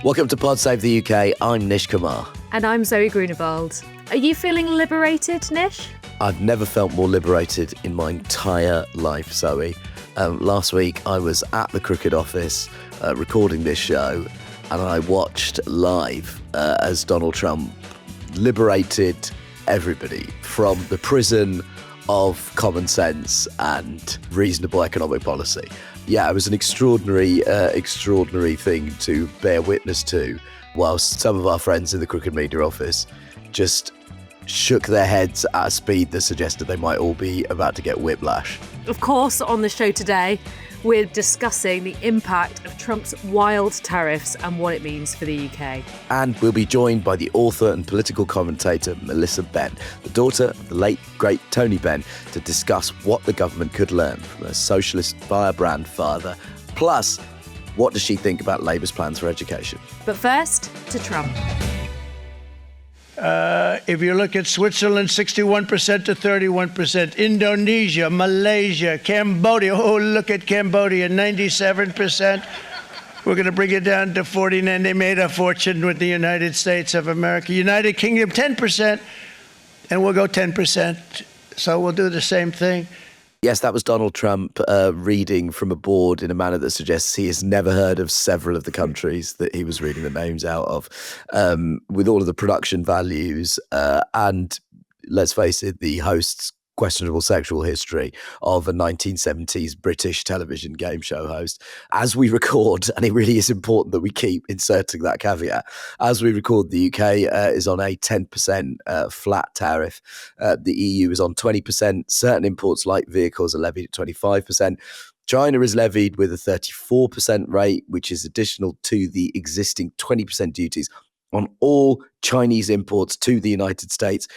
Welcome to Pod Save the UK. I'm Nish Kumar. And I'm Zoë Grünewald. Are you feeling liberated, Nish? I've never felt more liberated in my entire life, Zoe. Last week I was at the Crooked office recording this show, and I watched live as Donald Trump liberated everybody from the prison of common sense and reasonable economic policy. Yeah, it was an extraordinary thing to bear witness to, whilst some of our friends in the Crooked Media office just shook their heads at a speed that suggested they might all be about to get whiplash. Of course, on the show today, we're discussing the impact of Trump's wild tariffs and what it means for the UK. And we'll be joined by the author and political commentator Melissa Benn, the daughter of the late, great Tony Benn, to discuss what the government could learn from her socialist firebrand father. Plus, what does she think about Labour's plans for education? But first, to Trump. If you look at Switzerland, 61% to 31%. Indonesia, Malaysia, Cambodia. Oh, look at Cambodia, 97%. We're going to bring it down to 49%. They made a fortune with the United States of America. United Kingdom, 10%. And we'll go 10%. So we'll do the same thing. Yes, that was Donald Trump reading from a board in a manner that suggests he has never heard of several of the countries that he was reading the names out of, with all of the production values and, let's face it, the host's questionable sexual history of a 1970s British television game show host. As we record, and it really is important that we keep inserting that caveat, as we record, the UK is on a 10% flat tariff. The EU is on 20%. Certain imports like vehicles are levied at 25%. China is levied with a 34% rate, which is additional to the existing 20% duties on all Chinese imports to the United States.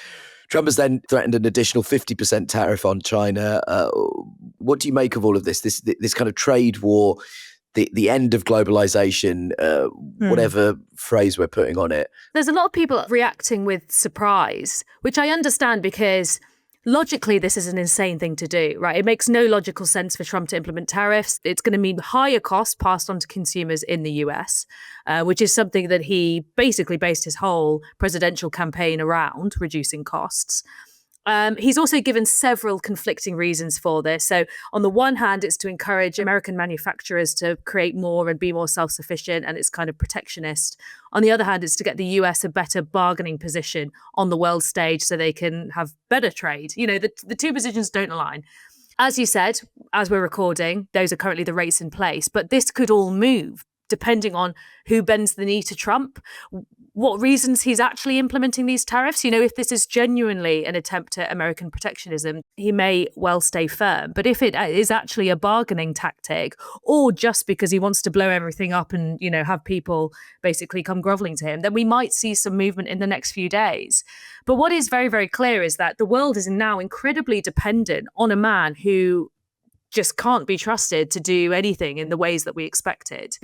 Trump has then threatened an additional 50% tariff on China. What do you make of all of this? This kind of trade war, the end of globalization, whatever phrase we're putting on it. There's a lot of people reacting with surprise, which I understand because logically, this is an insane thing to do, right? It makes no logical sense for Trump to implement tariffs. It's going to mean higher costs passed on to consumers in the US, which is something that he basically based his whole presidential campaign around, reducing costs. He's also given several conflicting reasons for this. So on the one hand, it's to encourage American manufacturers to create more and be more self-sufficient, and it's kind of protectionist. On the other hand, it's to get the US a better bargaining position on the world stage so they can have better trade. You know, the two positions don't align. As you said, as we're recording, those are currently the rates in place, but this could all move depending on who bends the knee to Trump, what reasons he's actually implementing these tariffs. You know, if this is genuinely an attempt at American protectionism, he may well stay firm. But if it is actually a bargaining tactic, or just because he wants to blow everything up and, you know, have people basically come groveling to him, then we might see some movement in the next few days. But what is very, very clear is that the world is now incredibly dependent on a man who just can't be trusted to do anything in the ways that we expected.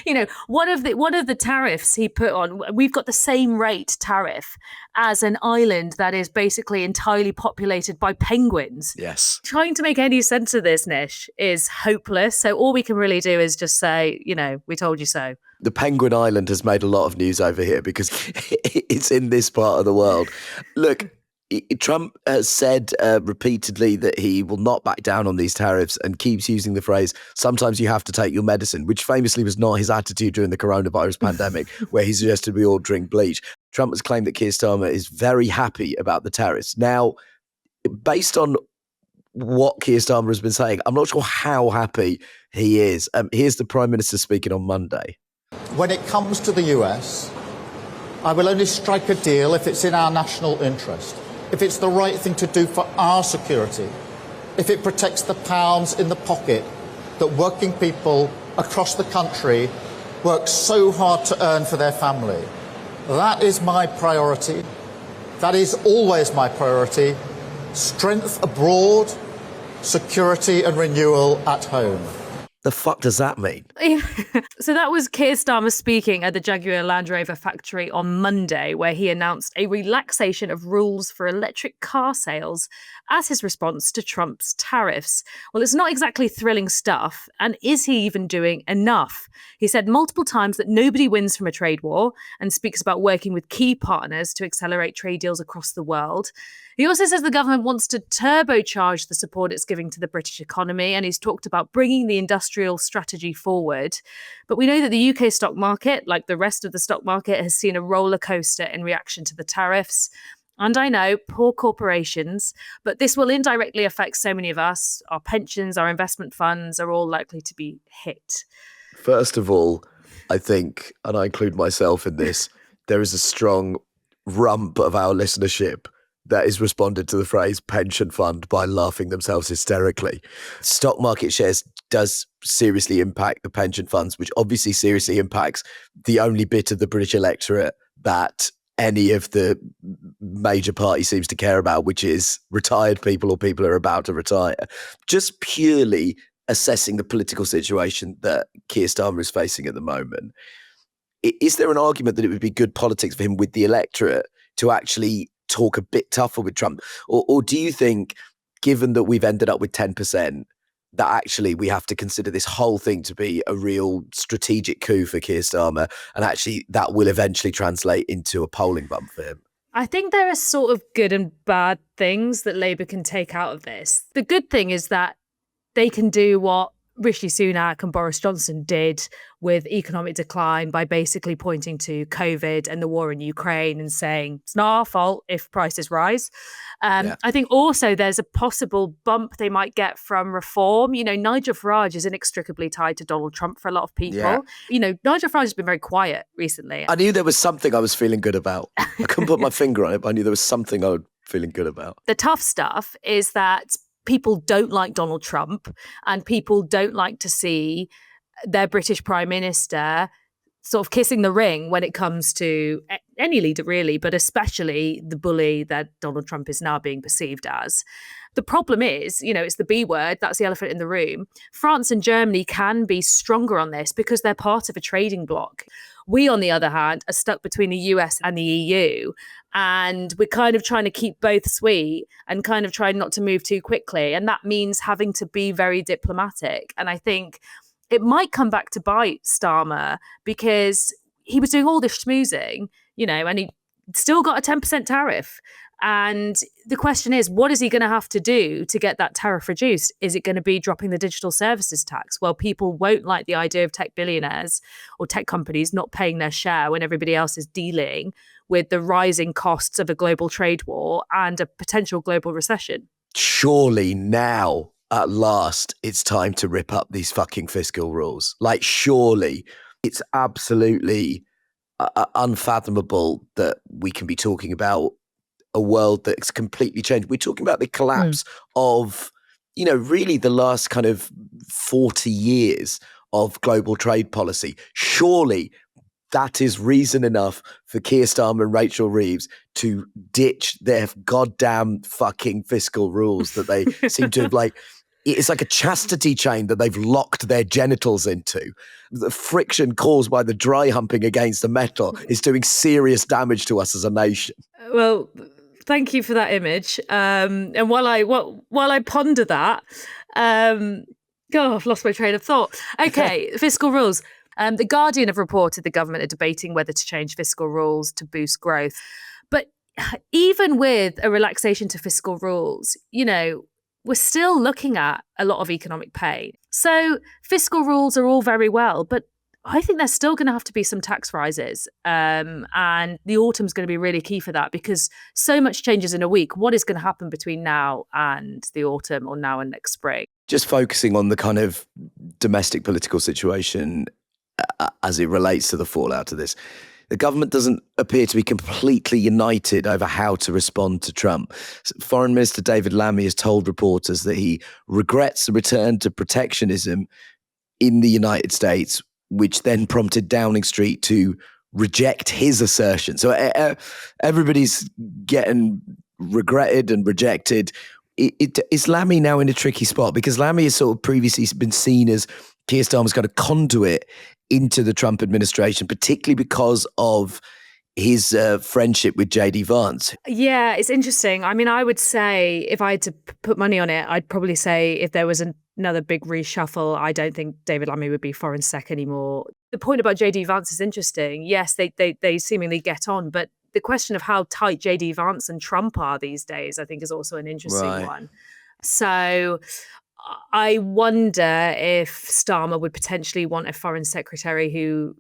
You know, one of the tariffs he put on, we've got the same rate tariff as an island that is basically entirely populated by penguins. Yes. Trying to make any sense of this, Nish, is hopeless. So all we can really do is just say, you know, we told you so. The Penguin Island has made a lot of news over here because it's in this part of the world. Look, Trump has said repeatedly that he will not back down on these tariffs and keeps using the phrase, sometimes you have to take your medicine, which famously was not his attitude during the coronavirus pandemic, where he suggested we all drink bleach. Trump has claimed that Keir Starmer is very happy about the tariffs. Now, based on what Keir Starmer has been saying, I'm not sure how happy he is. Here's the Prime Minister speaking on Monday. When it comes to the US, I will only strike a deal if it's in our national interest, if it's the right thing to do for our security, if it protects the pounds in the pocket that working people across the country work so hard to earn for their family. That is my priority. That is always my priority. Strength abroad, security and renewal at home. The fuck does that mean? So that was Keir Starmer speaking at the Jaguar Land Rover factory on Monday, where he announced a relaxation of rules for electric car sales as his response to Trump's tariffs. Well, it's not exactly thrilling stuff. And is he even doing enough? He said multiple times that nobody wins from a trade war and speaks about working with key partners to accelerate trade deals across the world. He also says the government wants to turbocharge the support it's giving to the British economy, and he's talked about bringing the industrial strategy forward. But we know that the UK stock market, like the rest of the stock market, has seen a roller coaster in reaction to the tariffs. And I know, poor corporations, but this will indirectly affect so many of us. Our pensions, our investment funds are all likely to be hit. First of all, I think, and I include myself in this, there is a strong rump of our listenership that has responded to the phrase pension fund by laughing themselves hysterically. Stock market shares does seriously impact the pension funds, which obviously seriously impacts the only bit of the British electorate that any of the major party seems to care about, which is retired people or people who are about to retire. Just purely assessing the political situation that Keir Starmer is facing at the moment, is there an argument that it would be good politics for him with the electorate to actually talk a bit tougher with Trump? Or do you think, given that we've ended up with 10%, that actually we have to consider this whole thing to be a real strategic coup for Keir Starmer, and actually that will eventually translate into a polling bump for him? I think there are sort of good and bad things that Labour can take out of this. The good thing is that they can do what Rishi Sunak and Boris Johnson did with economic decline by basically pointing to COVID and the war in Ukraine and saying it's not our fault if prices rise. I think also there's a possible bump they might get from reform. You know, Nigel Farage is inextricably tied to Donald Trump for a lot of people. Yeah. You know, Nigel Farage has been very quiet recently. I knew there was something I was feeling good about. I couldn't put my finger on it, but I knew there was something I was feeling good about. The tough stuff is that people don't like Donald Trump, and people don't like to see their British Prime Minister sort of kissing the ring when it comes to any leader really, but especially the bully that Donald Trump is now being perceived as. The problem is, you know, it's the B word, that's the elephant in the room. France and Germany can be stronger on this because they're part of a trading bloc. We, on the other hand, are stuck between the US and the EU, and we're kind of trying to keep both sweet and kind of trying not to move too quickly. And that means having to be very diplomatic. And I think it might come back to bite Starmer because he was doing all this schmoozing, you know, and he still got a 10% tariff. And the question is, what is he going to have to do to get that tariff reduced? Is it going to be dropping the digital services tax? Well, people won't like the idea of tech billionaires or tech companies not paying their share when everybody else is dealing with the rising costs of a global trade war and a potential global recession. Surely now, at last, it's time to rip up these fucking fiscal rules. Like, surely it's absolutely unfathomable that we can be talking about a world that's completely changed. We're talking about the collapse of, you know, really the last kind of 40 years of global trade policy. Surely that is reason enough for Keir Starmer and Rachel Reeves to ditch their goddamn fucking fiscal rules that they seem to have, like, it's like a chastity chain that they've locked their genitals into. The friction caused by the dry humping against the metal is doing serious damage to us as a nation. Well, thank you for that image. And while I ponder that, I've lost my train of thought. Okay, fiscal rules. The Guardian have reported the government are debating whether to change fiscal rules to boost growth. But even with a relaxation to fiscal rules, you know, we're still looking at a lot of economic pain. So fiscal rules are all very well, but I think there's still going to have to be some tax rises. And the autumn's going to be really key for that because so much changes in a week. What is going to happen between now and the autumn, or now and next spring? Just focusing on the kind of domestic political situation as it relates to the fallout of this. The government doesn't appear to be completely united over how to respond to Trump. Foreign Minister David Lammy has told reporters that he regrets the return to protectionism in the United States, which then prompted Downing Street to reject his assertion. So everybody's getting regretted and rejected. Is Lammy now in a tricky spot? Because Lammy has sort of previously been seen as Keir Starmer's kind of conduit into the Trump administration, particularly because of his friendship with JD Vance. Yeah, it's interesting. I mean, I would say if I had to put money on it, I'd probably say if there was another big reshuffle, I don't think David Lammy would be foreign sec anymore. The point about JD Vance is interesting. Yes, they seemingly get on, but the question of how tight JD Vance and Trump are these days, I think, is also an interesting one. So I wonder if Starmer would potentially want a foreign secretary who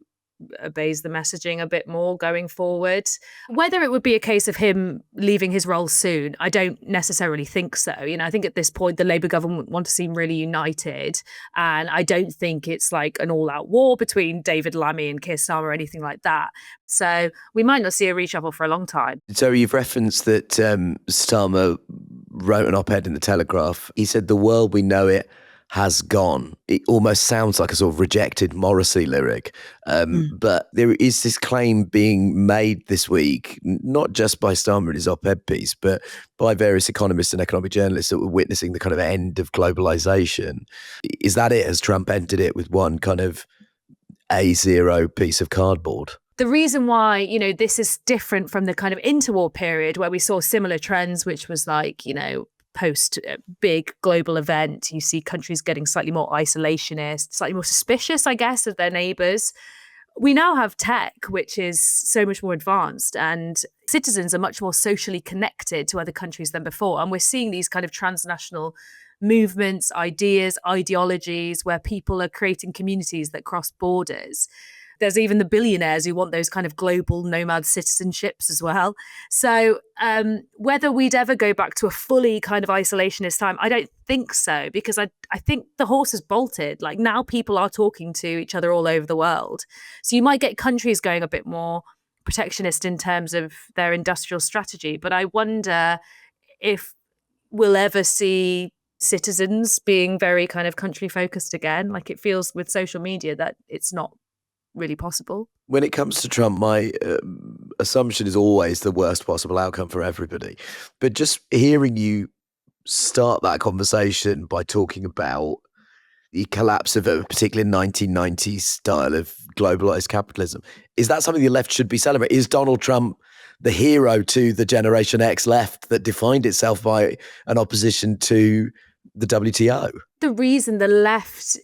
obeys the messaging a bit more going forward. Whether it would be a case of him leaving his role soon, I don't necessarily think so. You know, I think at this point, the Labour government want to seem really united. And I don't think it's like an all-out war between David Lammy and Keir Starmer or anything like that. So we might not see a reshuffle for a long time. So you've referenced that Starmer wrote an op-ed in The Telegraph. He said, "The world we know it has gone." It almost sounds like a sort of rejected Morrissey lyric. But there is this claim being made this week, not just by Starmer in his op-ed piece, but by various economists and economic journalists that were witnessing the kind of end of globalization. Is that it? Has Trump entered it with one kind of A0 piece of cardboard? The reason why, you know, this is different from the kind of interwar period where we saw similar trends, which was like, you know, post big global event, you see countries getting slightly more isolationist, slightly more suspicious, I guess, of their neighbours. We now have tech, which is so much more advanced, and citizens are much more socially connected to other countries than before. And we're seeing these kind of transnational movements, ideas, ideologies, where people are creating communities that cross borders. There's even the billionaires who want those kind of global nomad citizenships as well. So whether we'd ever go back to a fully kind of isolationist time, I don't think so, because I think the horse has bolted. Like now people are talking to each other all over the world. So you might get countries going a bit more protectionist in terms of their industrial strategy. But I wonder if we'll ever see citizens being very kind of country focused again. Like it feels with social media that it's not really possible. When it comes to Trump, my assumption is always the worst possible outcome for everybody. But just hearing you start that conversation by talking about the collapse of a particular 1990s style of globalized capitalism, is that something the left should be celebrating? Is Donald Trump the hero to the Generation X left that defined itself by an opposition to the WTO? The reason the left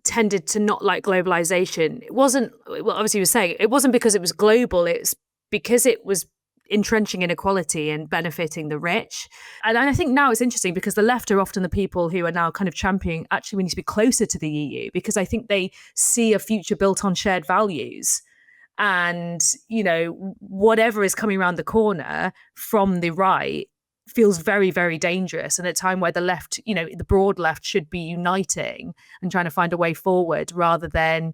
tended to not like globalization, it wasn't, well, obviously you were saying, it wasn't because it was global, it's because it was entrenching inequality and benefiting the rich. And I think now it's interesting because the left are often the people who are now kind of championing, actually we need to be closer to the EU, because I think they see a future built on shared values. And, you know, whatever is coming around the corner from the right feels very, very dangerous. And at a time where the left, you know, the broad left should be uniting and trying to find a way forward rather than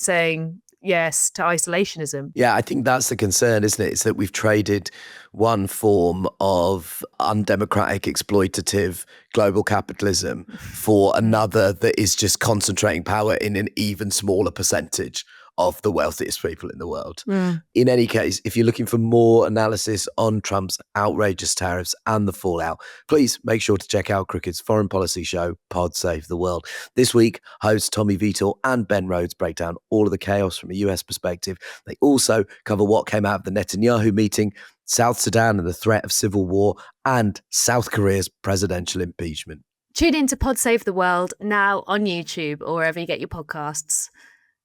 saying yes to isolationism. Yeah, I think that's the concern, isn't it? It's that we've traded one form of undemocratic, exploitative global capitalism for another that is just concentrating power in an even smaller percentage of the wealthiest people in the world. In any case, if you're looking for more analysis on Trump's outrageous tariffs and the fallout, please make sure to check out Crooked's foreign policy show, Pod Save the World. This week, hosts Tommy Vietor and Ben Rhodes break down all of the chaos from a US perspective. They also cover what came out of the Netanyahu meeting, South Sudan and the threat of civil war, and South Korea's presidential impeachment. Tune in to Pod Save the World now on YouTube or wherever you get your podcasts.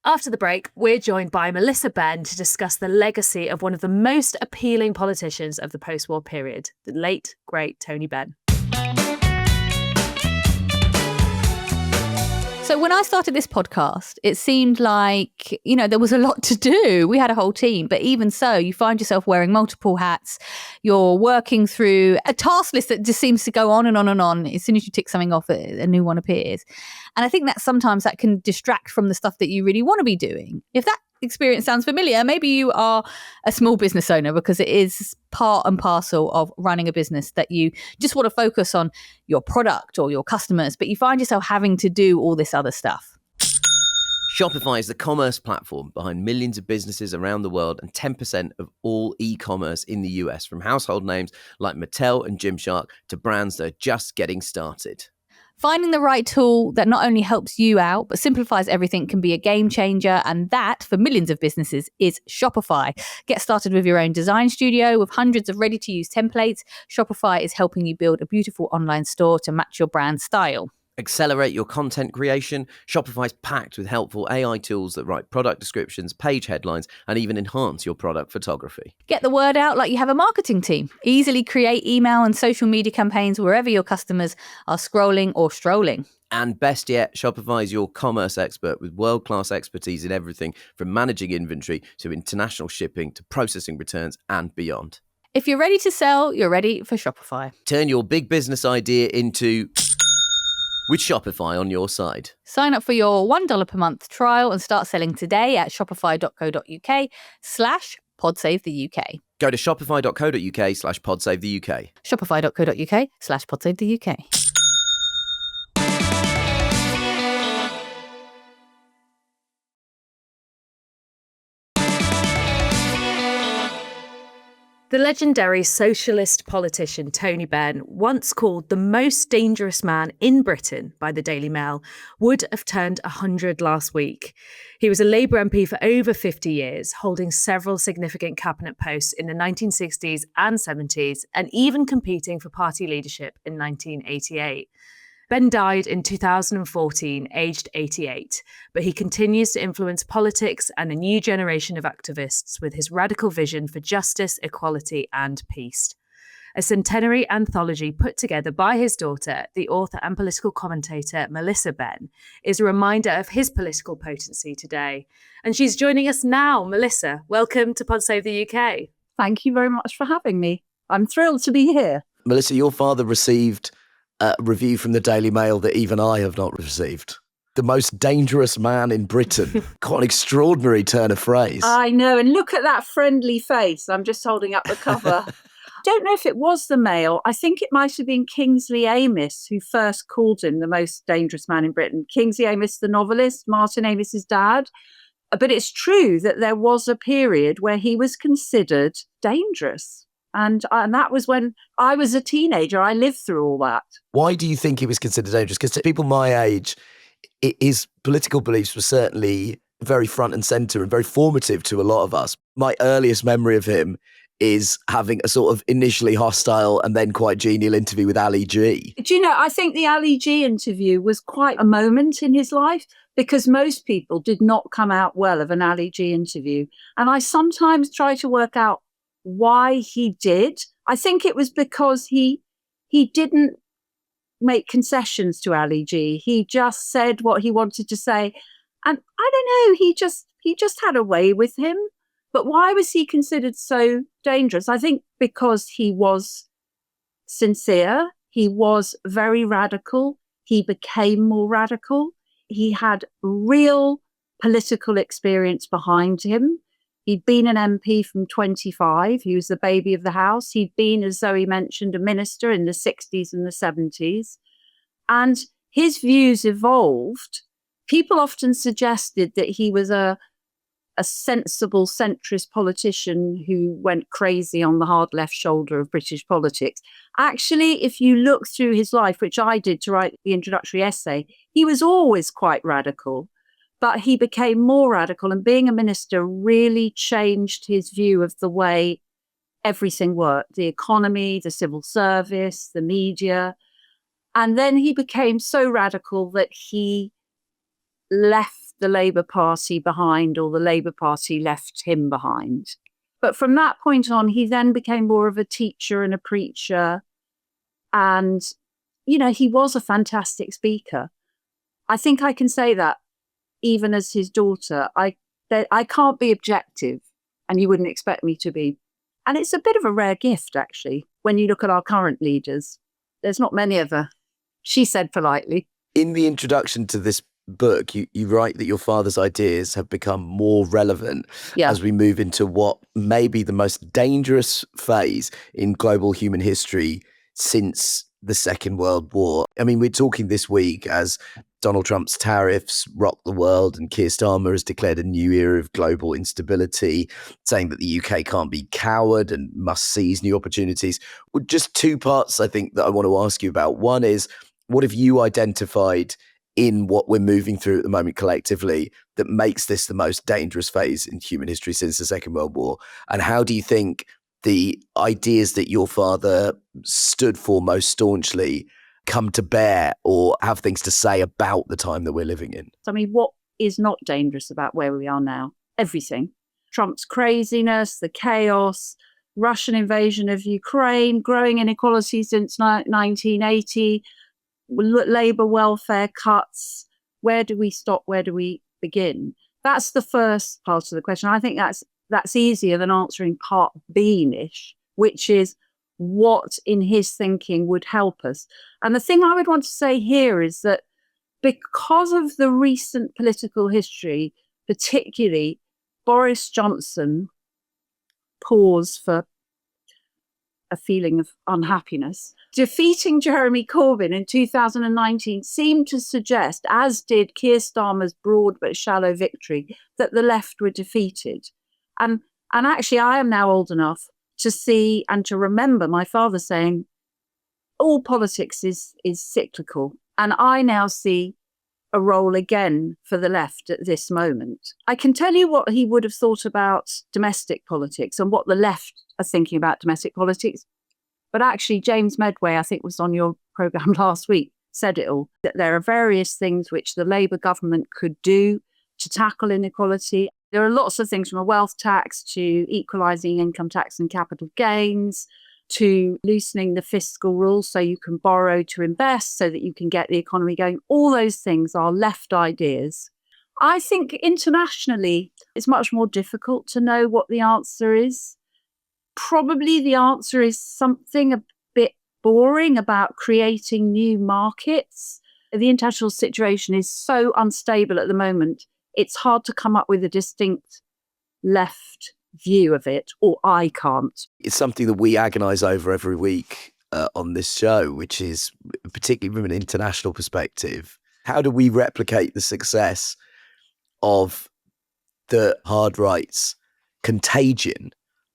After the break, we're joined by Melissa Benn to discuss the legacy of one of the most appealing politicians of the post-war period, the late, great Tony Benn. So when I started this podcast, it seemed like, you know, there was a lot to do. We had a whole team, but even so, you find yourself wearing multiple hats. You're working through a task list that just seems to go on and on and on. As soon as you tick something off, a new one appears. And I think that sometimes that can distract from the stuff that you really want to be doing. If that experience sounds familiar, maybe you are a small business owner, because it is part and parcel of running a business that you just want to focus on your product or your customers, but you find yourself having to do all this other stuff. Shopify is the commerce platform behind millions of businesses around the world and 10% of all e-commerce in the US, from household names like Mattel and Gymshark to brands that are just getting started. Finding the right tool that not only helps you out, but simplifies everything can be a game changer. And that, for millions of businesses, is Shopify. Get started with your own design studio with hundreds of ready-to-use templates. Shopify is helping you build a beautiful online store to match your brand style. Accelerate your content creation. Shopify's packed with helpful AI tools that write product descriptions, page headlines, and even enhance your product photography. Get the word out like you have a marketing team. Easily create email and social media campaigns wherever your customers are scrolling or strolling. And best yet, Shopify is your commerce expert with world-class expertise in everything from managing inventory to international shipping to processing returns and beyond. If you're ready to sell, you're ready for Shopify. Turn your big business idea into... with Shopify on your side. Sign up for your $1 per month trial and start selling today at shopify.co.uk/podsavethuk. Go to shopify.co.uk/podsavethuk. Shopify.co.uk/podsavethuk. The legendary socialist politician Tony Benn, once called the most dangerous man in Britain by the Daily Mail, would have turned 100 last week. He was a Labour MP for over 50 years, holding several significant cabinet posts in the 1960s and 70s, and even competing for party leadership in 1988. Benn died in 2014, aged 88, but he continues to influence politics and a new generation of activists with his radical vision for justice, equality, and peace. A centenary anthology put together by his daughter, the author and political commentator Melissa Benn, is a reminder of his political potency today. And she's joining us now. Melissa, welcome to Pod Save the UK. Thank you very much for having me. I'm thrilled to be here. Melissa, your father received a review from the Daily Mail that even I have not received. The most dangerous man in Britain. Quite an extraordinary turn of phrase. I know, and look at that friendly face. I'm just holding up the cover. Don't know if it was the Mail. I think it might have been Kingsley Amis who first called him the most dangerous man in Britain. Kingsley Amis, the novelist, Martin Amis's dad. But it's true that there was a period where he was considered dangerous. And that was when I was a teenager. I lived through all that. Why do you think he was considered dangerous? Because to people my age, his political beliefs were certainly very front and centre and very formative to a lot of us. My earliest memory of him is having a sort of initially hostile and then quite genial interview with Ali G. Do you know, I think the Ali G interview was quite a moment in his life because most people did not come out well of an Ali G interview. And I sometimes try to work out why he did. I think it was because he didn't make concessions to Ali G. He just said what he wanted to say. And I don't know, he just had a way with him. But why was he considered so dangerous? I think because he was sincere, he was very radical, he became more radical, he had real political experience behind him. He'd been an MP from 25. He was the baby of the house. He'd been, as Zoe mentioned, a minister in the 60s and the 70s. And his views evolved. People often suggested that he was a sensible centrist politician who went crazy on the hard left shoulder of British politics. Actually, if you look through his life, which I did to write the introductory essay, he was always quite radical. But he became more radical, and being a minister really changed his view of the way everything worked, the economy, the civil service, the media. And then he became so radical that he left the Labour Party behind, or the Labour Party left him behind. But from that point on, he then became more of a teacher and a preacher. And, you know, he was a fantastic speaker. I think I can say that. Even as his daughter, I can't be objective, and you wouldn't expect me to be. And it's a bit of a rare gift, actually, when you look at our current leaders. There's not many of her, she said politely. In the introduction to this book, you write that your father's ideas have become more relevant as we move into what may be the most dangerous phase in global human history since the Second World War. I mean, we're talking this week as Donald Trump's tariffs rock the world, and Keir Starmer has declared a new era of global instability, saying that the UK can't be coward and must seize new opportunities. Well, just two parts, I think, that I want to ask you about. One is, What have you identified in what we're moving through at the moment collectively that makes this the most dangerous phase in human history since the Second World War? And how do you think the ideas that your father stood for most staunchly come to bear or have things to say about the time that we're living in? I mean, what is not dangerous about where we are now? Everything. Trump's craziness, the chaos, Russian invasion of Ukraine, growing inequality since 1980, Labour welfare cuts. Where do we stop? Where do we begin? That's the first part of the question. I think that's easier than answering part B, Nish, which is what in his thinking would help us. And the thing I would want to say here is that because of the recent political history, particularly Boris Johnson, pause for a feeling of unhappiness, defeating Jeremy Corbyn in 2019 seemed to suggest, as did Keir Starmer's broad but shallow victory, that the left were defeated. And actually, I am now old enough to see and to remember my father saying, all politics is cyclical. And I now see a role again for the left at this moment. I can tell you what he would have thought about domestic politics and what the left are thinking about domestic politics. But actually, James Medway, I think was on your programme last week, said it all, that there are various things which the Labour government could do to tackle inequality. There are lots of things, from a wealth tax to equalising income tax and capital gains, to loosening the fiscal rules so you can borrow to invest so that you can get the economy going. All those things are left ideas. I think internationally, it's much more difficult to know what the answer is. Probably the answer is something a bit boring about creating new markets. The international situation is so unstable at the moment, it's hard to come up with a distinct left view of it, or I can't. It's something that we agonise over every week on this show, which is, particularly from an international perspective, how do we replicate the success of the hard right's contagion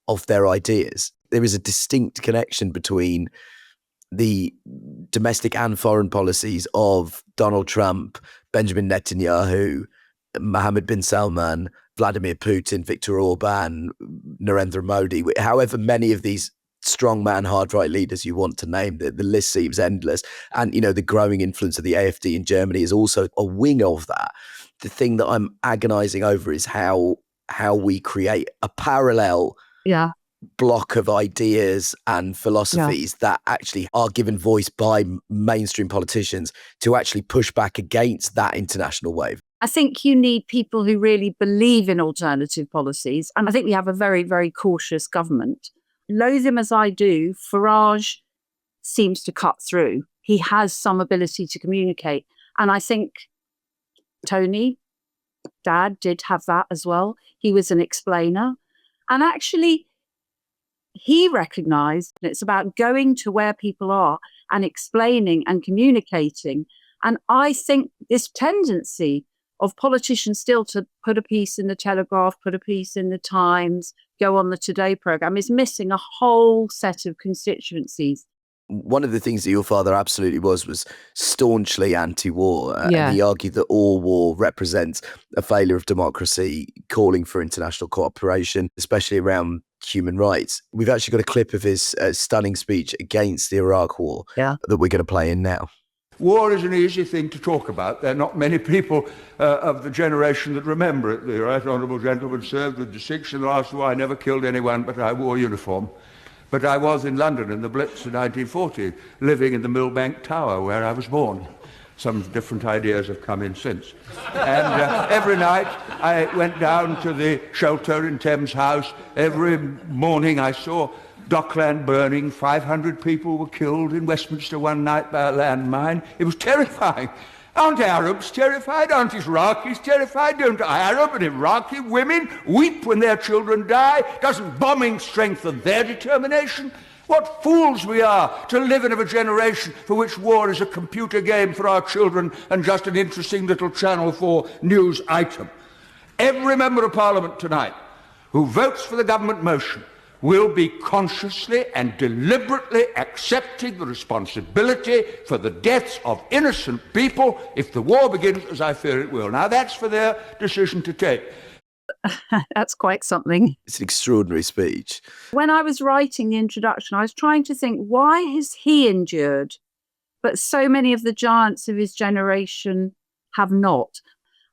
of their ideas? There is a distinct connection between the domestic and foreign policies of Donald Trump, Benjamin Netanyahu, Mohammed bin Salman, Vladimir Putin, Viktor Orban, Narendra Modi, however many of these strongman hard right leaders you want to name, the list seems endless. And, the growing influence of the AfD in Germany is also a wing of that. The thing that I'm agonizing over is how we create a parallel block of ideas and philosophies that actually are given voice by mainstream politicians to actually push back against that international wave. I think you need people who really believe in alternative policies. And I think we have a very, very cautious government. Loathe him as I do, Farage seems to cut through. He has some ability to communicate. And I think Tony, Dad, did have that as well. He was an explainer. And actually, he recognised that it's about going to where people are and explaining and communicating. And I think this tendency of politicians still to put a piece in the Telegraph, put a piece in the Times, go on the Today programme is missing a whole set of constituencies. One of the things that your father absolutely was staunchly anti-war. And he argued that all war represents a failure of democracy, calling for international cooperation, especially around human rights. We've actually got a clip of his stunning speech against the Iraq war that we're going to play in now. War is an easy thing to talk about. There are not many people of the generation that remember it. The right honourable gentleman served with distinction in the last war. I never killed anyone, but I wore a uniform. But I was in London in the Blitz in 1940, living in the Millbank Tower where I was born. Some different ideas have come in since. And every night I went down to the shelter in Thames House. Every morning I saw Dockland burning. 500 people were killed in Westminster one night by a landmine. It was terrifying. Aren't Arabs terrified? Aren't Iraqis terrified? Don't Arab and Iraqi women weep when their children die? Doesn't bombing strengthen their determination? What fools we are to live in a generation for which war is a computer game for our children and just an interesting little Channel 4 news item. Every member of Parliament tonight who votes for the government motion will be consciously and deliberately accepting the responsibility for the deaths of innocent people if the war begins, as I fear it will. Now, that's for their decision to take. That's quite something. It's an extraordinary speech. When I was writing the introduction, I was trying to think, why has he endured, but so many of the giants of his generation have not?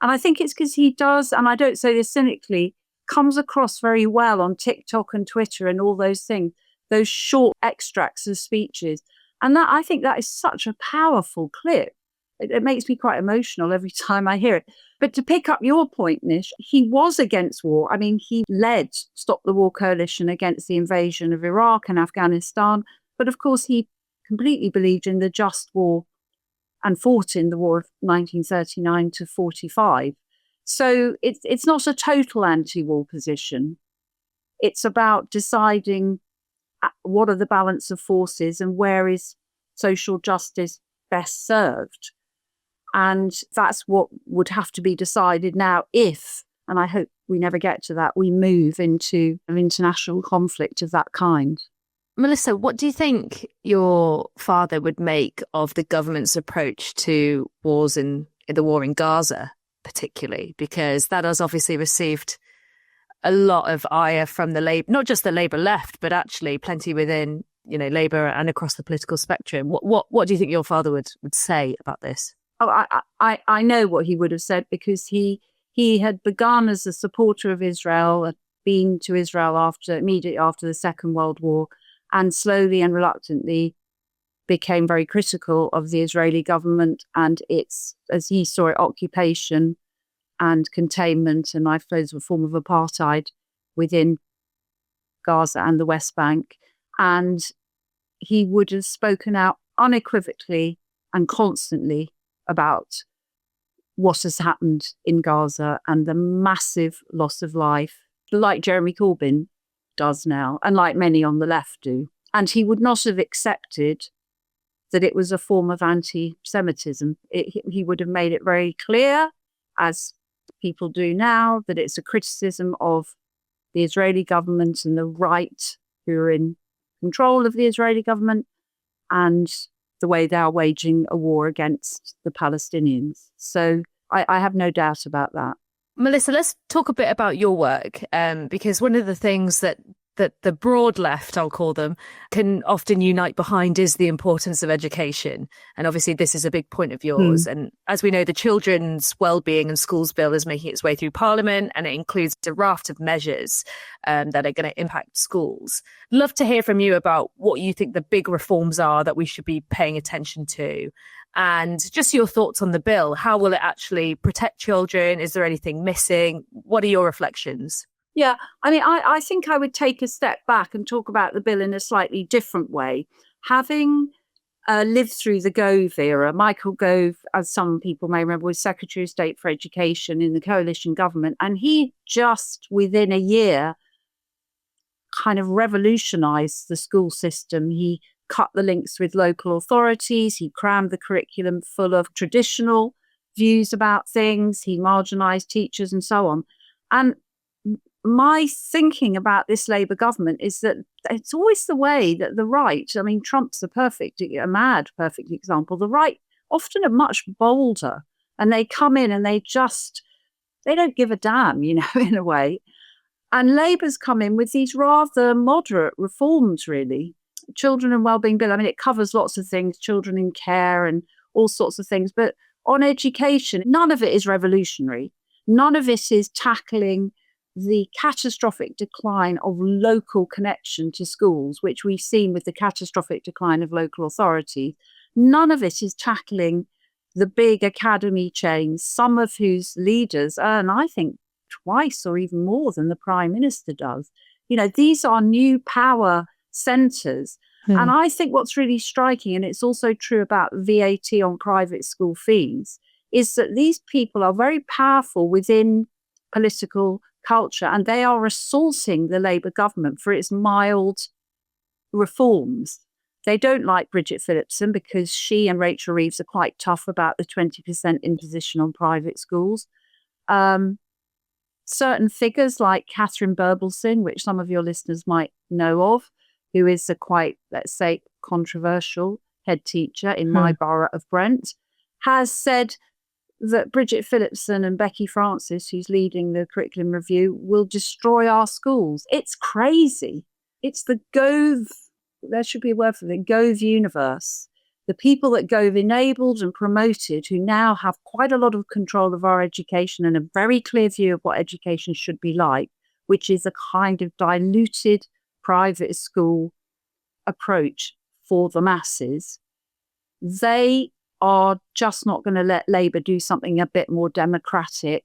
And I think it's because he does, and I don't say this cynically, comes across very well on TikTok and Twitter and all those things, those short extracts of speeches. And that, I think that is such a powerful clip. It makes me quite emotional every time I hear it. But to pick up your point, Nish, he was against war. I mean, he led Stop the War Coalition against the invasion of Iraq and Afghanistan. But of course, he completely believed in the just war and fought in the war of 1939 to 45. So it's not a total anti-war position. It's about deciding what are the balance of forces and where is social justice best served. And that's what would have to be decided now if, and I hope we never get to that, we move into an international conflict of that kind. Melissa, what do you think your father would make of the government's approach to wars in the war in Gaza, particularly? Because that has obviously received a lot of ire from the Labour, not just the Labour left, but actually plenty within, Labour and across the political spectrum. What do you think your father would say about this? Oh, I know what he would have said, because he had begun as a supporter of Israel, had been to Israel immediately after the Second World War, and slowly and reluctantly became very critical of the Israeli government and its, as he saw it, occupation and containment, and I suppose a form of apartheid within Gaza and the West Bank. And he would have spoken out unequivocally and constantly about what has happened in Gaza and the massive loss of life, like Jeremy Corbyn does now, and like many on the left do. And he would not have accepted that it was a form of anti-Semitism. He would have made it very clear, as people do now, that it's a criticism of the Israeli government and the right who are in control of the Israeli government, and the way they are waging a war against the Palestinians. So I have no doubt about that. Melissa, let's talk a bit about your work, because one of the things that the broad left, I'll call them, can often unite behind is the importance of education. And obviously this is a big point of yours. And as we know, the Children's Wellbeing and Schools Bill is making its way through Parliament, and it includes a raft of measures that are going to impact schools. Love to hear from you about what you think the big reforms are that we should be paying attention to. And just your thoughts on the bill. How will it actually protect children? Is there anything missing? What are your reflections? Yeah, I mean, I think I would take a step back and talk about the bill in a slightly different way. Having lived through the Gove era, Michael Gove, as some people may remember, was Secretary of State for Education in the coalition government. And he just within a year kind of revolutionized the school system. He cut the links with local authorities. He crammed the curriculum full of traditional views about things. He marginalized teachers and so on. And my thinking about this Labour government is that it's always the way that the right, I mean, Trump's a mad perfect example. The right often are much bolder, and they come in and they don't give a damn, in a way. And Labour's come in with these rather moderate reforms, really. Children and Wellbeing Bill, I mean, it covers lots of things, children in care and all sorts of things. But on education, none of it is revolutionary. None of it is tackling the catastrophic decline of local connection to schools, which we've seen with the catastrophic decline of local authority. None of it is tackling the big academy chains, some of whose leaders earn, I think, twice or even more than the Prime Minister does. These are new power centres. And I think what's really striking, and it's also true about VAT on private school fees, is that these people are very powerful within political culture, and they are assaulting the Labour government for its mild reforms. They don't like Bridget Phillipson because she and Rachel Reeves are quite tough about the 20% imposition on private schools. certain figures like Catherine Birbalson, which some of your listeners might know of, who is a quite, let's say, controversial head teacher in my borough of Brent, has said that Bridget Phillipson and Becky Francis, who's leading the curriculum review, will destroy our schools. It's crazy. It's the Gove, there should be a word for it, Gove universe. The people that Gove enabled and promoted, who now have quite a lot of control of our education and a very clear view of what education should be like, which is a kind of diluted private school approach for the masses. They are just not going to let Labour do something a bit more democratic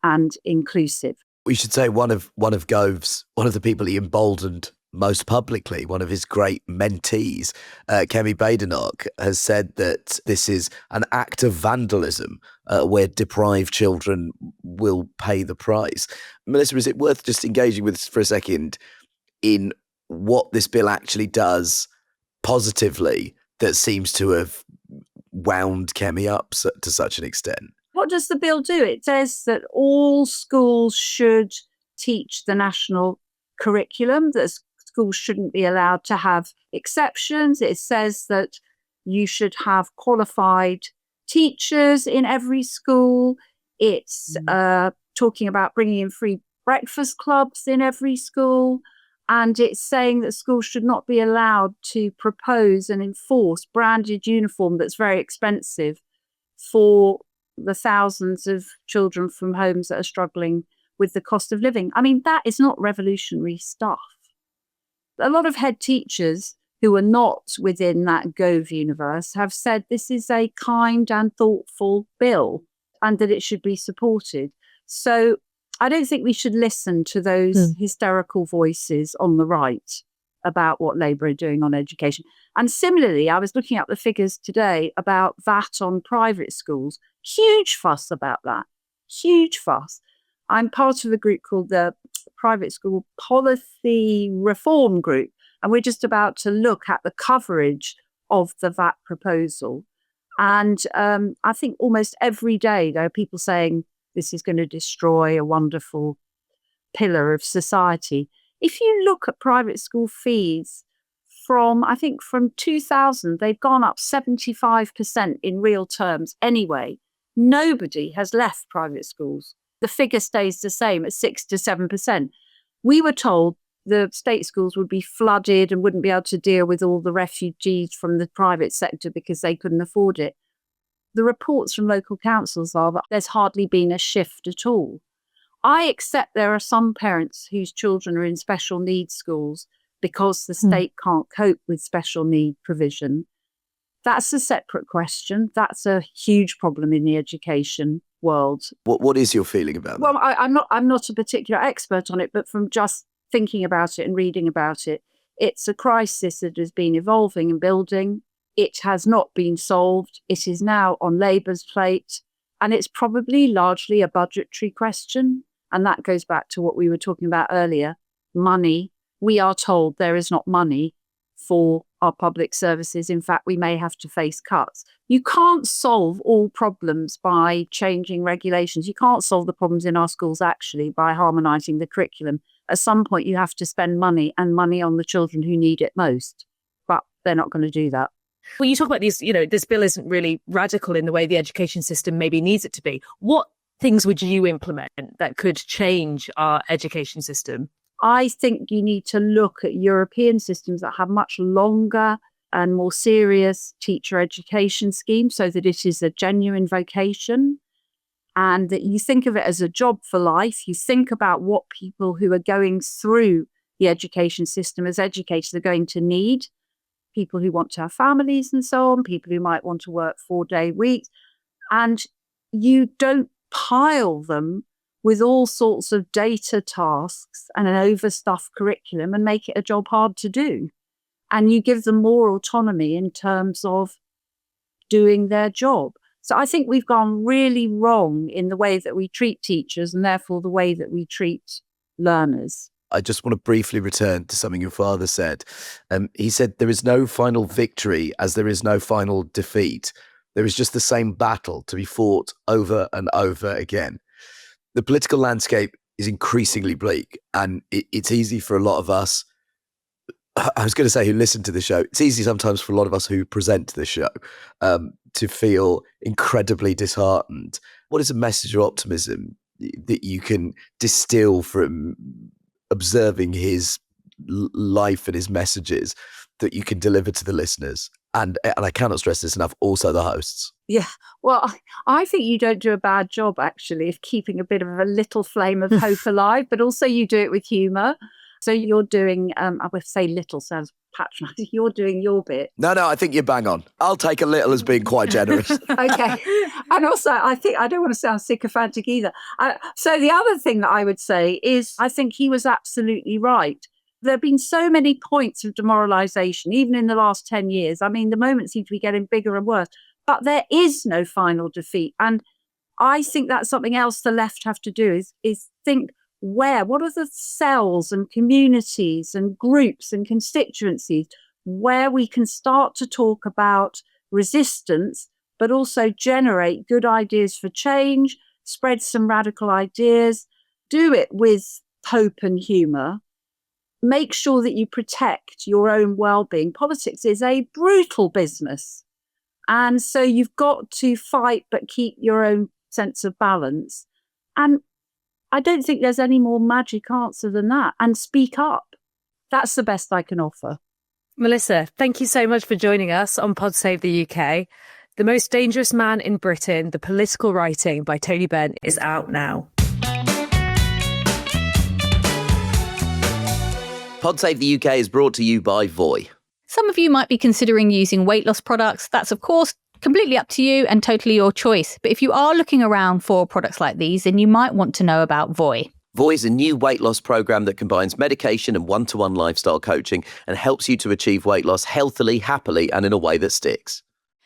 and inclusive. We should say one of Gove's, one of the people he emboldened most publicly, one of his great mentees, Kemi Badenoch, has said that this is an act of vandalism where deprived children will pay the price. Melissa, is it worth just engaging with us for a second in what this bill actually does positively that seems to have wound Kemi up to such an extent? What does the bill do? It says that all schools should teach the national curriculum, that schools shouldn't be allowed to have exceptions. It says that you should have qualified teachers in every school. It's talking about bringing in free breakfast clubs in every school. And it's saying that schools should not be allowed to propose and enforce branded uniform that's very expensive for the thousands of children from homes that are struggling with the cost of living. I mean, that is not revolutionary stuff. A lot of head teachers who are not within that Gove universe have said this is a kind and thoughtful bill and that it should be supported. So I don't think we should listen to those hysterical voices on the right about what Labour are doing on education. And similarly, I was looking up the figures today about VAT on private schools. Huge fuss about that. Huge fuss. I'm part of a group called the Private School Policy Reform Group, and we're just about to look at the coverage of the VAT proposal. And I think almost every day there are people saying this is going to destroy a wonderful pillar of society. If you look at private school fees from 2000, they've gone up 75% in real terms anyway. Nobody has left private schools. The figure stays the same at 6 to 7%. We were told the state schools would be flooded and wouldn't be able to deal with all the refugees from the private sector because they couldn't afford it. The reports from local councils are that there's hardly been a shift at all. I accept there are some parents whose children are in special needs schools because the state can't cope with special need provision. That's a separate question. That's a huge problem in the education world. What is your feeling about that? Well, I'm not a particular expert on it, but from just thinking about it and reading about it, it's a crisis that has been evolving and building. It has not been solved. It is now on Labour's plate, and it's probably largely a budgetary question. And that goes back to what we were talking about earlier, money. We are told there is not money for our public services. In fact, we may have to face cuts. You can't solve all problems by changing regulations. You can't solve the problems in our schools actually by harmonising the curriculum. At some point, you have to spend money on the children who need it most. But they're not going to do that. Well, you talk about these, this bill isn't really radical in the way the education system maybe needs it to be. What things would you implement that could change our education system? I think you need to look at European systems that have much longer and more serious teacher education schemes so that it is a genuine vocation and that you think of it as a job for life. You think about what people who are going through the education system as educators are going to need. People who want to have families and so on, people who might want to work 4-day weeks. And you don't pile them with all sorts of data tasks and an overstuffed curriculum and make it a job hard to do. And you give them more autonomy in terms of doing their job. So I think we've gone really wrong in the way that we treat teachers and therefore the way that we treat learners. I just want to briefly return to something your father said. He said, there is no final victory as there is no final defeat. There is just the same battle to be fought over and over again. the political landscape is increasingly bleak, and it's easy for a lot of us, I was going to say who listen to the show, it's easy sometimes for a lot of us who present the show to feel incredibly disheartened. What is a message of optimism that you can distill from observing his life and his messages that you can deliver to the listeners? And I cannot stress this enough, also the hosts. Yeah, well, I think you don't do a bad job, actually, of keeping a bit of a little flame of hope alive, but also you do it with humour. So you're doing, I would say little sounds patronising, you're doing your bit. No, I think you're bang on. I'll take a little as being quite generous. Okay. And also, I think, I don't want to sound sycophantic either. So the other thing that I would say is, I think he was absolutely right. There have been so many points of demoralisation, even in the last 10 years. I mean, the moments seem to be getting bigger and worse. But there is no final defeat. And I think that's something else the left have to do is think what are the cells and communities and groups and constituencies where we can start to talk about resistance, but also generate good ideas for change, spread some radical ideas, do it with hope and humour. Make sure that you protect your own well-being. Politics is a brutal business. And so you've got to fight, but keep your own sense of balance. And I don't think there's any more magic answer than that. And speak up. That's the best I can offer. Melissa, thank you so much for joining us on Pod Save the UK. The Most Dangerous Man in Britain, The Political Writing by Tony Benn is out now. Pod Save the UK is brought to you by Voy. Some of you might be considering using weight loss products. That's, of course, completely up to you and totally your choice. But if you are looking around for products like these, then you might want to know about Voy. Voy is a new weight loss program that combines medication and one-to-one lifestyle coaching and helps you to achieve weight loss healthily, happily, and in a way that sticks.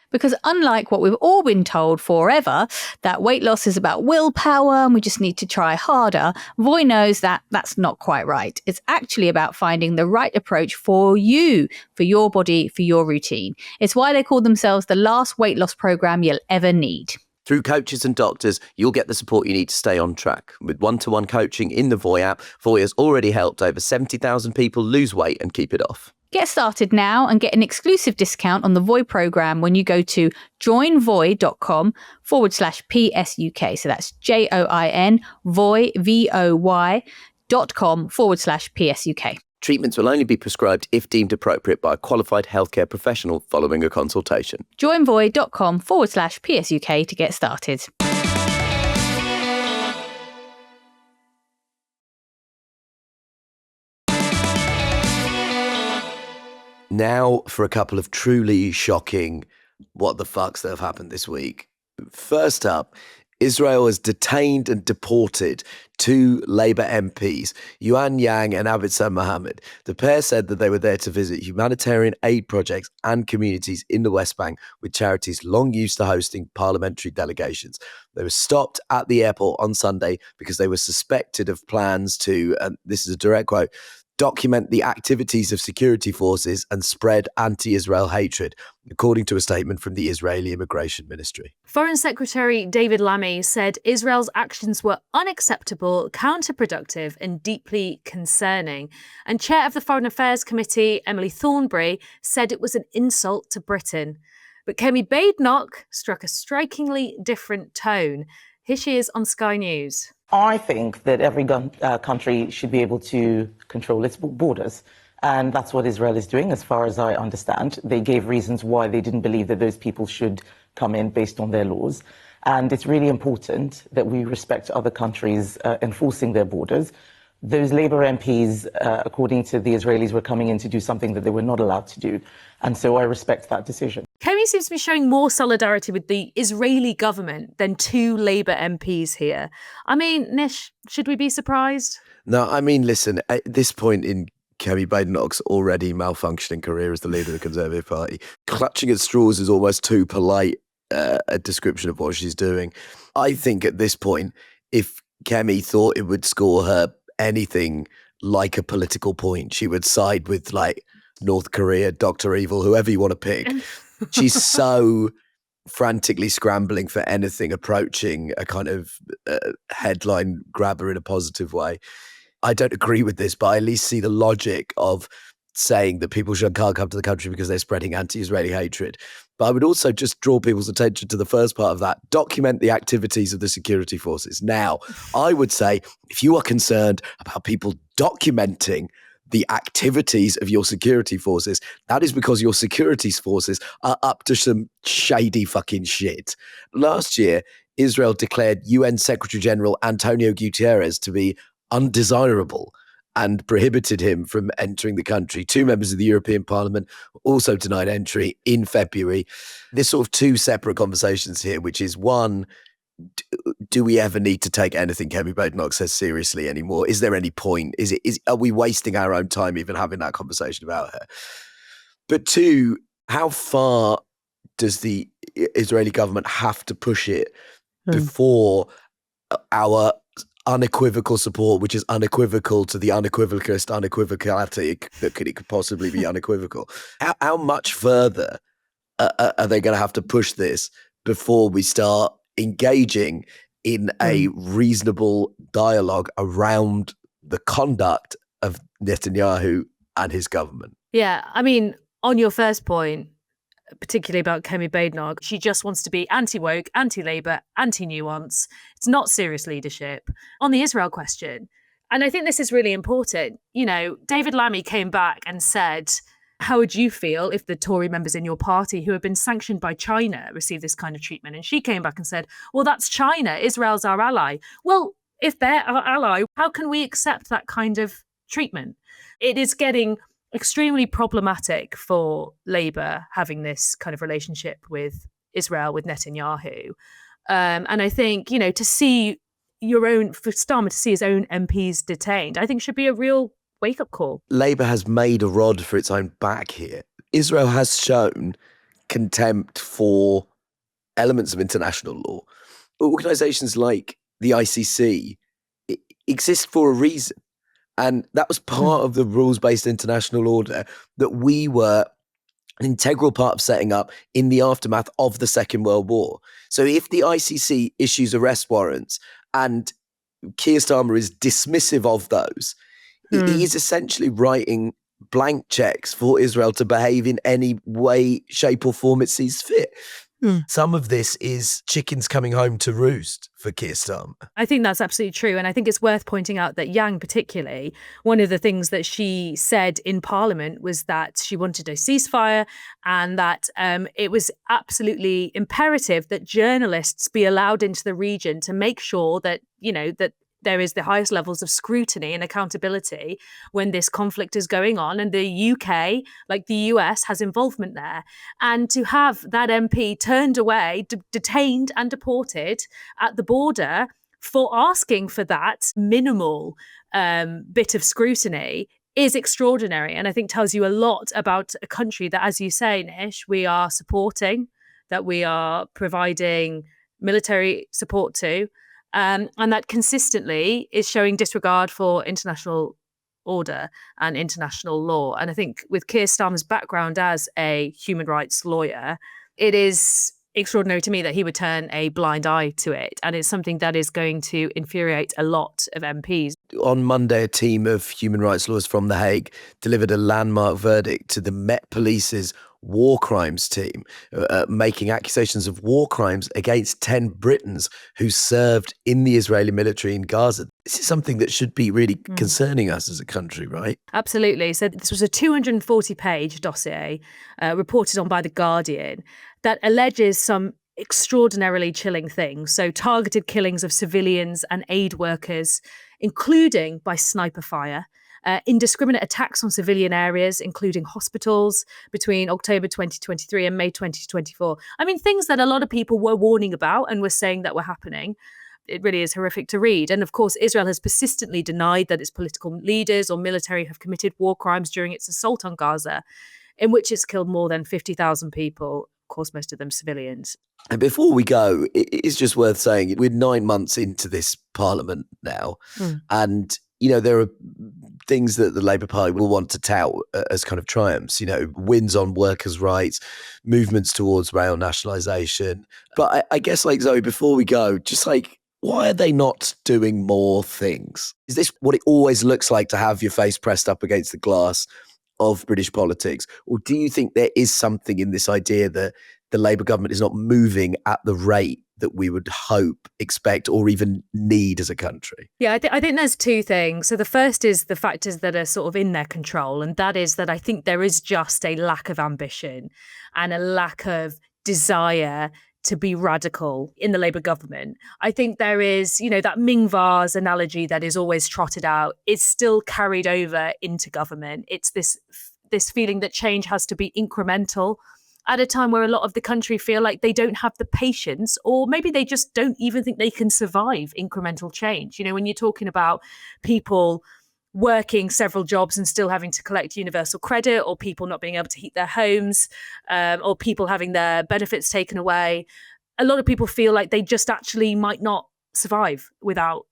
Because unlike what we've all been told forever, that weight loss is about willpower and we just need to try harder, Voy knows that that's not quite right. It's actually about finding the right approach for you, for your body, for your routine. It's why they call themselves the last weight loss program you'll ever need. Through coaches and doctors, you'll get the support you need to stay on track. With one-to-one coaching in the Voy app, Voy has already helped over 70,000 people lose weight and keep it off. Get started now and get an exclusive discount on the Voy program when you go to joinvoy.com/PSUK. So that's JOIN Voy, VOY.com/PSUK. Treatments will only be prescribed if deemed appropriate by a qualified healthcare professional following a consultation. Joinvoy.com/PSUK to get started. Now for a couple of truly shocking what the fucks that have happened this week. First up, Israel has detained and deported two Labour MPs, Yuan Yang and Abid Mohammed. The pair said that they were there to visit humanitarian aid projects and communities in the West Bank with charities long used to hosting parliamentary delegations. They were stopped at the airport on Sunday because they were suspected of plans to, and this is a direct quote, document the activities of security forces and spread anti-Israel hatred, according to a statement from the Israeli Immigration Ministry. Foreign Secretary David Lammy said Israel's actions were unacceptable, counterproductive and deeply concerning. And Chair of the Foreign Affairs Committee, Emily Thornberry, said it was an insult to Britain. But Kemi Badenoch struck a strikingly different tone. Here she is on Sky News. I think that every country should be able to control its borders. And that's what Israel is doing, as far as I understand. They gave reasons why they didn't believe that those people should come in based on their laws. And it's really important that we respect other countries enforcing their borders. Those Labour MPs, according to the Israelis, were coming in to do something that they were not allowed to do. And so I respect that decision. Kemi seems to be showing more solidarity with the Israeli government than two Labour MPs here. I mean, Nish, should we be surprised? No, I mean, listen, at this point in Kemi Badenoch's already malfunctioning career as the leader of the Conservative Party, clutching at straws is almost too polite a description of what she's doing. I think at this point, if Kemi thought it would score her anything like a political point, she would side with like North Korea, Dr. Evil, whoever you want to pick. She's so frantically scrambling for anything approaching a kind of headline grabber in a positive way. I don't agree with this, but I at least see the logic of saying that people can't come to the country because they're spreading anti-Israeli hatred. But I would also just draw people's attention to the first part of that. Document the activities of the security forces. Now, I would say if you are concerned about people documenting the activities of your security forces, that is because your security forces are up to some shady fucking shit. Last year, Israel declared UN Secretary General Antonio Guterres to be undesirable and prohibited him from entering the country. 2 members of the European Parliament also denied entry in February. There's sort of 2 separate conversations here, which is one, do we ever need to take anything Kemi Badenoch says seriously anymore? Is there any point? Are we wasting our own time even having that conversation about her? But 2, how far does the Israeli government have to push it before our unequivocal support, which is unequivocal to the unequivocalist unequivocality that it could possibly be unequivocal? How much further are they going to have to push this before we start engaging in a reasonable dialogue around the conduct of Netanyahu and his government? Yeah, I mean, on your first point, particularly about Kemi Badenoch, she just wants to be anti-woke, anti-Labour, anti-nuance. It's not serious leadership. On the Israel question, and I think this is really important, David Lammy came back and said, how would you feel if the Tory members in your party who have been sanctioned by China receive this kind of treatment? And she came back and said, well, that's China. Israel's our ally. Well, if they're our ally, how can we accept that kind of treatment? It is getting extremely problematic for Labour having this kind of relationship with Israel, with Netanyahu. And I think, to see for Starmer to see his own MPs detained, I think should be a real wake-up call. Labour has made a rod for its own back here. Israel has shown contempt for elements of international law. Organisations like the ICC exist for a reason. And that was part of the rules-based international order that we were an integral part of setting up in the aftermath of the Second World War. So if the ICC issues arrest warrants and Keir Starmer is dismissive of those, he is essentially writing blank checks for Israel to behave in any way, shape or form it sees fit. Some of this is chickens coming home to roost for Keir Starmer. I think that's absolutely true. And I think it's worth pointing out that Yang particularly, one of the things that she said in Parliament was that she wanted a ceasefire and that it was absolutely imperative that journalists be allowed into the region to make sure that, that there is the highest levels of scrutiny and accountability when this conflict is going on. And the UK, like the US, has involvement there. And to have that MP turned away, detained and deported at the border for asking for that minimal bit of scrutiny is extraordinary. And I think tells you a lot about a country that, as you say, Nish, we are supporting, that we are providing military support to, and that consistently is showing disregard for international order and international law. And I think with Keir Starmer's background as a human rights lawyer, it is extraordinary to me that he would turn a blind eye to it. And it's something that is going to infuriate a lot of MPs. On Monday, a team of human rights lawyers from The Hague delivered a landmark verdict to the Met Police's war crimes team, making accusations of war crimes against 10 Britons who served in the Israeli military in Gaza. This is something that should be really concerning us as a country, right? Absolutely. So this was a 240-page dossier reported on by The Guardian that alleges some extraordinarily chilling things. So targeted killings of civilians and aid workers, including by sniper fire, indiscriminate attacks on civilian areas, including hospitals, between October 2023 and May 2024. I mean, things that a lot of people were warning about and were saying that were happening. It really is horrific to read. And of course, Israel has persistently denied that its political leaders or military have committed war crimes during its assault on Gaza, in which it's killed more than 50,000 people, of course, most of them civilians. And before we go, it's just worth saying we're 9 months into this parliament now. And, you know, there are things that the Labour Party will want to tout as kind of triumphs, wins on workers' rights, movements towards rail nationalisation. But I guess, Zoe, before we go, just why are they not doing more things? Is this what it always looks like to have your face pressed up against the glass of British politics? Or do you think there is something in this idea that the Labour government is not moving at the rate that we would hope, expect, or even need as a country? Yeah, I think there's two things. So the first is the factors that are sort of in their control. And that is that I think there is just a lack of ambition and a lack of desire to be radical in the Labour government. I think there is, that Ming vase analogy that is always trotted out is still carried over into government. It's this feeling that change has to be incremental at a time where a lot of the country feel like they don't have the patience, or maybe they just don't even think they can survive incremental change. When you're talking about people working several jobs and still having to collect universal credit, or people not being able to heat their homes, or people having their benefits taken away, a lot of people feel like they just actually might not survive without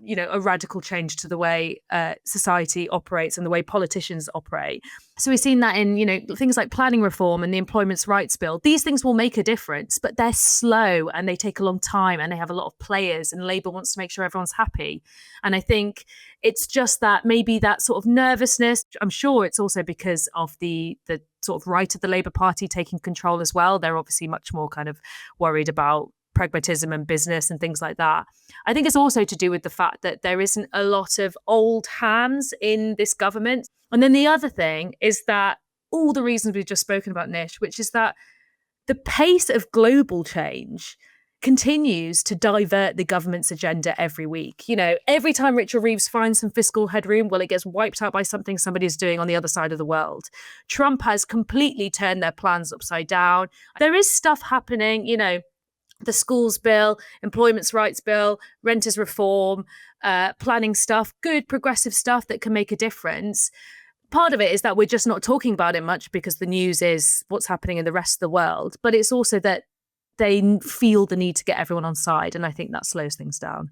a radical change to the way society operates and the way politicians operate. So we've seen that in, things like planning reform and the Employment Rights Bill. These things will make a difference, but they're slow and they take a long time and they have a lot of players, and Labour wants to make sure everyone's happy. And I think it's just that maybe that sort of nervousness. I'm sure it's also because of the sort of right of the Labour Party taking control as well. They're obviously much more kind of worried about pragmatism and business and things like that. I think it's also to do with the fact that there isn't a lot of old hands in this government. And then the other thing is that all the reasons we've just spoken about, Nish, which is that the pace of global change continues to divert the government's agenda every week. Every time Rachel Reeves finds some fiscal headroom, well, it gets wiped out by something somebody's doing on the other side of the world. Trump has completely turned their plans upside down. There is stuff happening, the schools bill, employment rights bill, renters reform, planning stuff, good progressive stuff that can make a difference. Part of it is that we're just not talking about it much because the news is what's happening in the rest of the world. But it's also that they feel the need to get everyone on side. And I think that slows things down.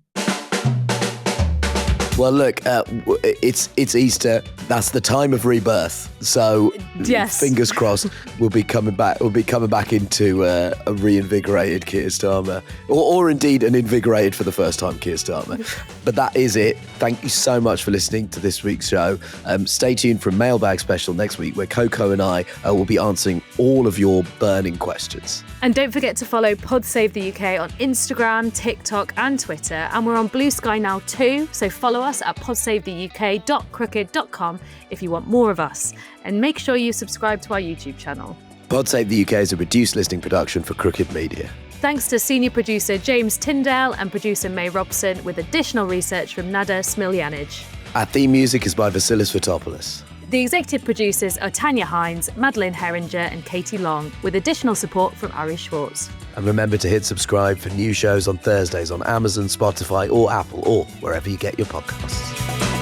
Well, look, it's Easter. That's the time of rebirth. So, yes. Fingers crossed, we'll be coming back. We'll be coming back into a reinvigorated Keir Starmer, or indeed an invigorated for the first time Keir Starmer. But that is it. Thank you so much for listening to this week's show. Stay tuned for a mailbag special next week, where Coco and I will be answering all of your burning questions. And don't forget to follow Pod Save the UK on Instagram, TikTok, and Twitter. And we're on Blue Sky now too. So follow us at podsavetheuk.crooked.com if you want more of us. And make sure you subscribe to our YouTube channel. Pod Save the UK is a reduced listening production for Crooked Media. Thanks to senior producer James Tyndale and producer May Robson, with additional research from Nada Smiljanich. Our theme music is by Vasilis Fotopoulos. The executive producers are Tanya Hines, Madeleine Herringer and Katie Long, with additional support from Ari Schwartz. And remember to hit subscribe for new shows on Thursdays on Amazon, Spotify or Apple, or wherever you get your podcasts.